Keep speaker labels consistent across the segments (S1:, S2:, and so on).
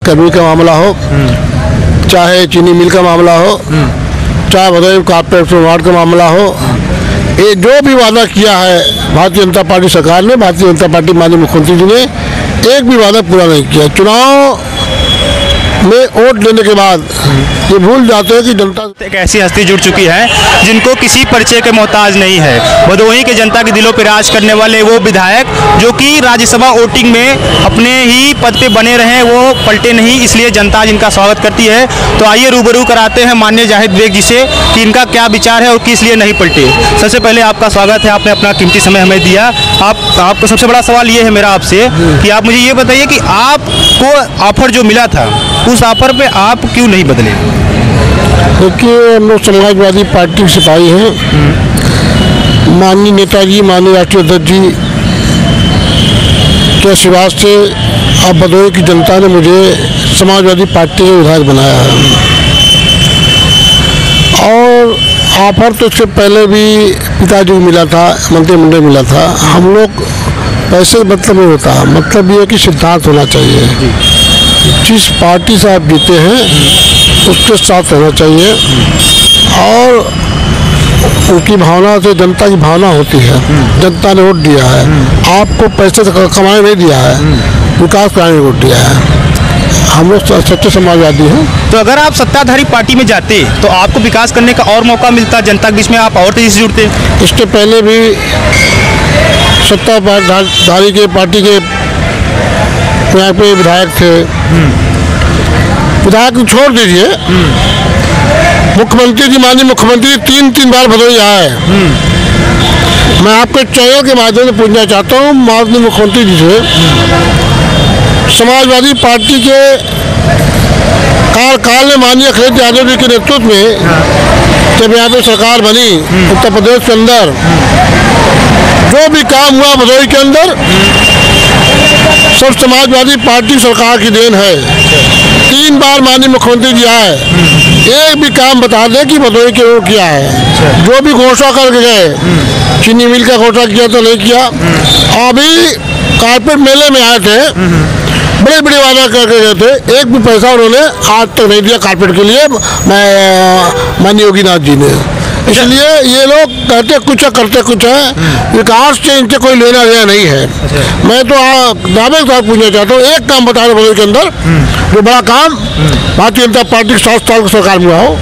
S1: कर्मी का मामला हो, चाहे चीनी मिल का मामला हो, चाहे भदोही कॉर्पोरेशन वार्ड का मामला हो, ये जो भी वादा किया है भारतीय जनता पार्टी सरकार ने, भारतीय जनता पार्टी माननीय मुख्यमंत्री जी ने एक भी वादा पूरा नहीं किया। चुनाव में वोट लेने के बाद ये भूल जाते हैं कि जनता
S2: एक ऐसी हस्ती जुड़ चुकी है जिनको किसी परिचय के मोहताज नहीं है। भदोही के जनता के दिलों पर राज करने वाले वो विधायक जो कि राज्यसभा वोटिंग में अपने ही पद पे बने रहे, वो पलटे नहीं, इसलिए जनता जिनका स्वागत करती है। तो आइए रूबरू कराते हैं माननीय जाहिद बेग जी से कि इनका क्या विचार है और किस लिए नहीं पलटे। सबसे पहले आपका स्वागत है, आपने अपना कीमती समय हमें दिया। आपको सबसे बड़ा सवाल ये है मेरा आपसे कि आप मुझे ये बताइए कि आपको ऑफर जो मिला था उस ऑफर पे आप क्यों नहीं बदले?
S1: देखिए, हम लोग समाजवादी पार्टी के सिपाही हैं। माननीय नेताजी, माननीय राष्ट्रीय अध्यक्ष जी के आशीर्वाद से अब भदोही की जनता ने मुझे समाजवादी पार्टी के विधायक बनाया है। और ऑफर तो इससे पहले भी पिताजी को मिला था, मंत्रिमंडल मिला था। हम लोग पैसे मतलब नहीं होता, मतलब ये है कि सिद्धांत होना चाहिए। जिस पार्टी से आप जीते हैं उसके साथ रहना चाहिए और उनकी भावना से, जनता की भावना होती है। जनता ने वोट दिया है, आपको पैसे कमाने नहीं दिया है, विकास कराने वोट दिया है। हम लोग सच्चे समाजवादी हैं।
S2: तो अगर आप सत्ताधारी पार्टी में जाते तो आपको विकास करने का और मौका मिलता, जनता के बीच में आप और तेजी से जुड़ते।
S1: इसके पहले भी सत्ताधारी के पार्टी के यहाँ पे विधायक थे, विधायक छोड़ दीजिए, मुख्यमंत्री जी, माननीय मुख्यमंत्री 3 बार भदोही आए। मैं आपके चैनल के माध्यम से पूछना चाहता हूँ माननीय मुख्यमंत्री जी से, समाजवादी पार्टी के कार्यकाल में माननीय अखिलेश यादव जी के नेतृत्व में जब यहाँ पे सरकार बनी उत्तर प्रदेश के अंदर, जो भी काम हुआ भदोही के अंदर सब समाजवादी पार्टी सरकार की देन है। 3 बार माननीय मुख्यमंत्री जी आए, एक भी काम बता दें कि भदोही के वो किया है। जो भी घोषणा करके गए, चीनी मिल का घोषणा किया तो नहीं किया। अभी कारपेट मेले में आए थे, बड़े बड़े वादा करके गए थे, एक भी पैसा उन्होंने आज तक नहीं दिया कारपेट के लिए माननीय योगीनाथ जी ने। इसलिए ये लोग कहते कुछ है करते कुछ है, विकास से इनसे कोई लेना देना नहीं है। मैं तो दावे के साथ पूछना चाहता हूँ, एक काम बता दें भदोही के अंदर जो बड़ा काम भारतीय जनता पार्टी के 7 साल की सरकार में हुआ हो।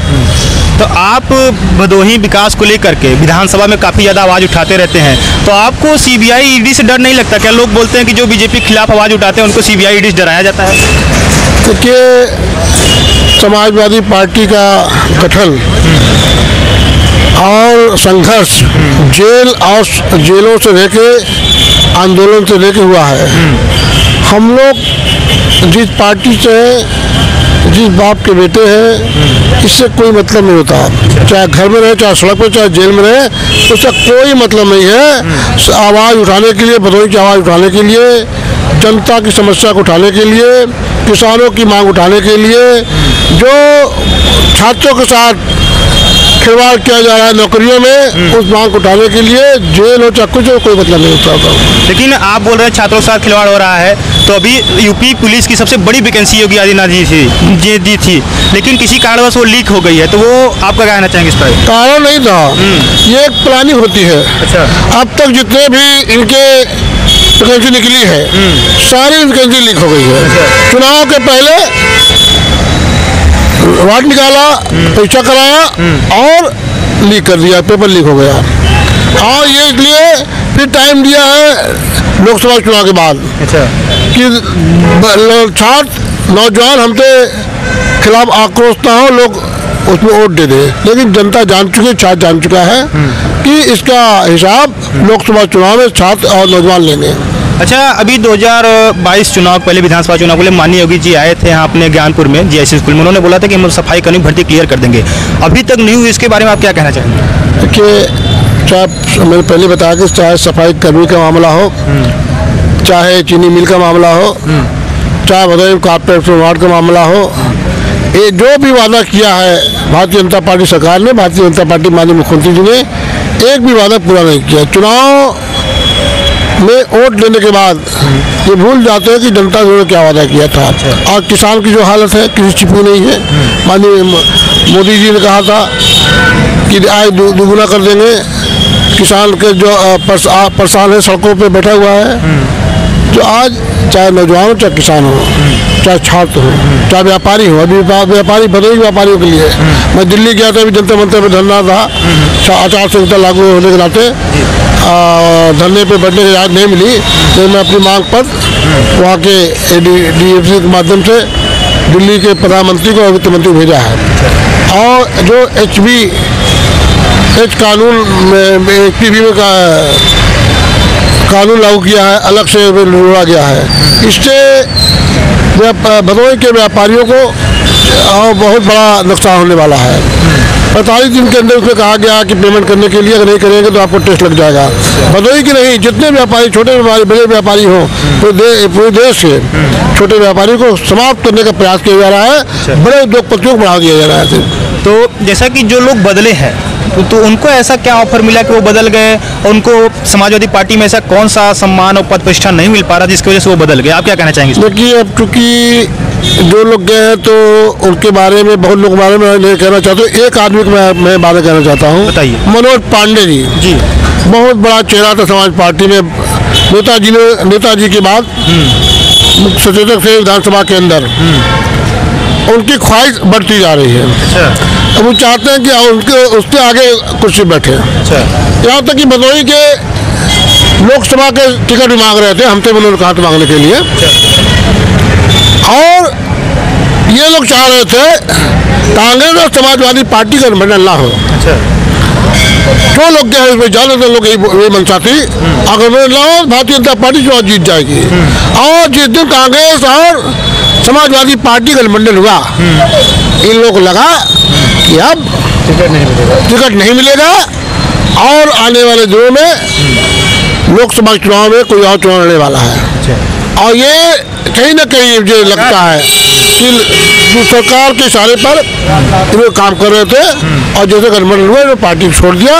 S2: तो आप भदोही विकास को लेकर के विधानसभा में काफ़ी ज़्यादा आवाज़ उठाते रहते हैं, तो आपको सीबीआई ईडी से डर नहीं लगता क्या? लोग बोलते हैं कि जो बीजेपी के खिलाफ आवाज़ उठाते हैं उनको सीबीआई ईडी से डराया जाता है।
S1: देखिए, समाजवादी पार्टी का गठन और संघर्ष जेल और जेलों से लेके आंदोलन से लेके हुआ है। हम लोग जिस पार्टी से जिस बाप के बेटे हैं, इससे कोई मतलब नहीं होता। चाहे घर में रहे, चाहे सड़क पर, चाहे जेल में रहे, उससे कोई मतलब नहीं है। आवाज़ उठाने के लिए, भदोही की आवाज़ उठाने के लिए, जनता की समस्या को उठाने के लिए, किसानों की मांग उठाने के लिए, जो छात्रों के साथ खिलवाड़ किया जा रहा है नौकरियों में, उस मांग को उठाने के लिए जेल हो चाहे कुछ हो, कोई मतलब नहीं होता।
S2: लेकिन आप बोल रहे हैं छात्रों के साथ खिलवाड़ हो रहा है, तो अभी यूपी पुलिस की सबसे बड़ी वैकेंसी योगी आदित्यनाथ जी दी थी, लेकिन किसी कारणवश वो लीक हो गई है, तो वो आपका कहना चाहेंगे इस पर?
S1: कारण नहीं था, ये एक प्लानिंग होती है।
S2: अच्छा।
S1: अब तक जितने भी इनके वैकेंसी निकली है, सारी वैकेंसी लीक हो गई है। चुनाव के पहले वार्ड निकाला, परीक्षा कराया और लीक कर दिया, पेपर लीक हो गया। और ये इसलिए फिर टाइम दिया है लोकसभा चुनाव के बाद।
S2: अच्छा।
S1: कि छात्र नौजवान हमसे खिलाफ आक्रोश ना हो, लोग उसमें वोट दे दे। लेकिन जनता जान चुकी, छात्र जान चुका है कि इसका हिसाब लोकसभा चुनाव में छात्र और नौजवान लेंगे।
S2: अच्छा, अभी 2022 चुनाव पहले विधानसभा चुनाव के लिए माननीय योगी जी आए थे यहाँ अपने ज्ञानपुर में जीआईसी स्कूल में, उन्होंने बोला था कि हम सफाई कर्मी भर्ती क्लियर कर देंगे, अभी तक नहीं हुई। इसके बारे में आप क्या कहना चाहेंगे?
S1: देखिए, चाहे मैंने पहले बताया कि चाहे सफाई कर्मी का मामला हो, चाहे चीनी मिल का मामला हो, चाहे भदोही कॉर्पोरेशन वार्ड का मामला हो, ये जो भी वादा किया है भारतीय जनता पार्टी सरकार ने, भारतीय जनता पार्टी माननीय मुख्यमंत्री जी ने एक भी वादा पूरा नहीं किया। चुनाव में वोट लेने के बाद ये भूल जाते हैं कि जनता ने क्या वादा किया था। और किसान की जो हालत है किसी छिपी नहीं है। माननीय मोदी जी ने कहा था कि आय दोगुना कर देंगे। किसान के जो परेशान है, सड़कों पे बैठा हुआ है, जो आज चाहे नौजवान हो, चाहे किसान हो, चाहे छात्र हो, चाहे व्यापारी हो। अभी व्यापारी भदोही व्यापारियों के लिए मैं दिल्ली गया था, अभी जंतर मंतर में धरना था। आचार संहिता लागू होने के नाते धरने पे बैठने की इजाज़त नहीं मिली, तो मैं अपनी मांग पर वहाँ के DFC के माध्यम से दिल्ली के प्रधानमंत्री को और वित्त मंत्री को भेजा है। और जो HB कानून में HPV में कानून लागू किया है, अलग से जोड़ा गया है। इससे भदोही के व्यापारियों को बहुत बड़ा नुकसान होने वाला है। 45 दिन के अंदर उसमें कहा गया कि पेमेंट करने के लिए अगर नहीं करेंगे तो आपको टेस्ट लग जाएगा। भदोही की नहीं, जितने व्यापारी, छोटे व्यापारी, बड़े व्यापारी हों, पूरे देश के छोटे व्यापारी को समाप्त करने का प्रयास किया जा रहा है। बड़े उद्योगपतियों को बढ़ावा दिया जा रहा है।
S2: तो जैसा कि जो लोग बदले हैं तो उनको ऐसा क्या ऑफर मिला कि वो बदल गए, और उनको समाजवादी पार्टी में ऐसा कौन सा सम्मान और पद प्रतिष्ठा नहीं मिल पा रहा जिसकी वजह से वो बदल गए? आप क्या कहना चाहेंगे?
S1: देखिए, अब चूँकि जो लोग गए हैं तो उनके बारे में बहुत लोग बारे में नहीं कहना चाहता हूँ। एक आदमी को मैं बारे कहना चाहता हूँ।
S2: बताइए।
S1: मनोज पांडे जी बहुत बड़ा चेहरा था समाज पार्टी में। नेताजी के बाद मुख्य सचेतक थे विधानसभा के अंदर। उनकी ख्वाहिश बढ़ती जा रही है। अब वो चाहते हैं कि उनके उसके आगे कुर्सी बैठे। यहाँ तक कि भदोही के लोकसभा के टिकट भी मांग रहे थे, हमसे उन्होंने कहा था मांगने के लिए। और ये लोग चाह रहे थे कांग्रेस और समाजवादी पार्टी का गठबंधन ना हो। जो लोग गए उसमें ज़्यादातर लोग यही मंशा थी, अगर ना हो भारतीय जनता पार्टी चुनाव जीत जाएगी। और जिस दिन कांग्रेस और समाजवादी पार्टी का गठबंधन हुआ, इन लोगों को लगा कि अब टिकट नहीं मिलेगा और आने वाले दिनों में लोकसभा चुनाव में कोई और चुनाव लड़ने वाला है। और ये कहीं ना कहीं मुझे लगता है कि सरकार के इशारे पर इन्होंने काम कर रहे थे, और जैसे गठबंधन हुआ इन्होंने पार्टी छोड़ दिया।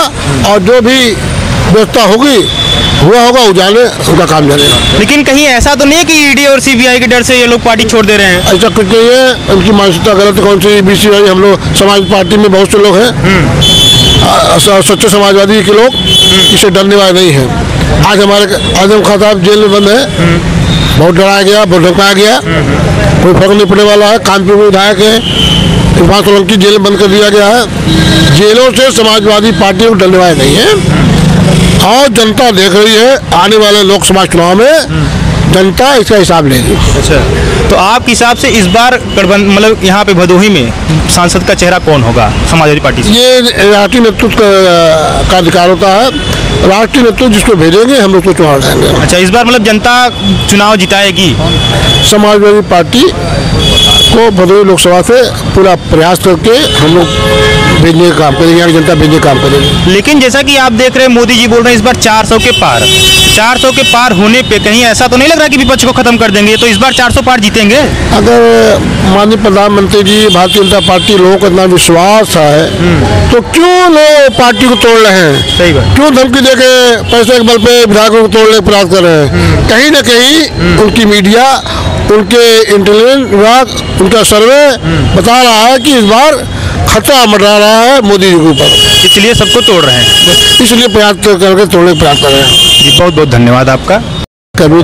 S1: और जो भी व्यवस्था हुआ होगा उजाले उनका काम जानेगा।
S2: लेकिन कहीं ऐसा तो नहीं कि ED और CBI के डर से ये लोग पार्टी छोड़ दे रहे हैं?
S1: ऐसा कुछ नहीं है, उनकी मानसिकता गलत। कौन सी BCI, हम लोग समाज पार्टी में बहुत से लोग हैं सच्चे समाजवादी के लोग, इसे डरने वाले नहीं हैं। आज हमारे आजम खान साहब जेल में बंद है, बहुत डराया गया, बहुत धमकाया गया, कोई फर्क नहीं पड़ने वाला है। कानपुर में विधायक है, इरफान सोलंकी जेल में बंद कर दिया गया है। जेलों से समाजवादी पार्टी को डरने वाले नहीं है। और जनता देख रही है, आने वाले लोकसभा चुनाव में जनता इसका हिसाब लेगी।
S2: अच्छा, तो आपके हिसाब से इस बार मतलब यहाँ पे भदोही में सांसद का चेहरा कौन होगा समाजवादी पार्टी से?
S1: ये राष्ट्रीय नेतृत्व का अधिकार होता है। राष्ट्रीय नेतृत्व जिसको भेजेंगे हम उसको चुनाव लड़ेंगे।
S2: अच्छा, इस बार मतलब जनता चुनाव जिताएगी?
S1: समाजवादी पार्टी को भदोही लोकसभा से पूरा प्रयास करके हम लोग भेजने का काम करेंगे, यहाँ की जनता भेजने का काम करेंगे।
S2: लेकिन जैसा कि आप देख रहे हैं, मोदी जी बोल रहे हैं इस बार 400 के पार होने पे कहीं ऐसा तो नहीं लग रहा कि विपक्ष को खत्म कर देंगे? तो इस बार 400 पार जीतेंगे? अगर
S1: माननीय प्रधानमंत्री जी, भारतीय जनता पार्टी, लोगों को इतना विश्वास है तो क्यों लोग पार्टी को तोड़ रहे हैं?
S2: सही बात।
S1: क्यों धमकी देके पैसे के बल पे विधायकों को तोड़ने का प्रयास कर रहे हैं? कहीं ना कहीं उनकी मीडिया, उनके इंटेलिजेंस विभाग, उनका सर्वे बता रहा है कि इस बार खतरा मंडरा रहा है मोदी जी के ऊपर,
S2: इसलिए सबको तोड़ रहे हैं।
S1: इसलिए प्रयास करके तोड़ने का प्रयास कर रहे हैं।
S2: जी, बहुत बहुत धन्यवाद आपका।
S1: कभी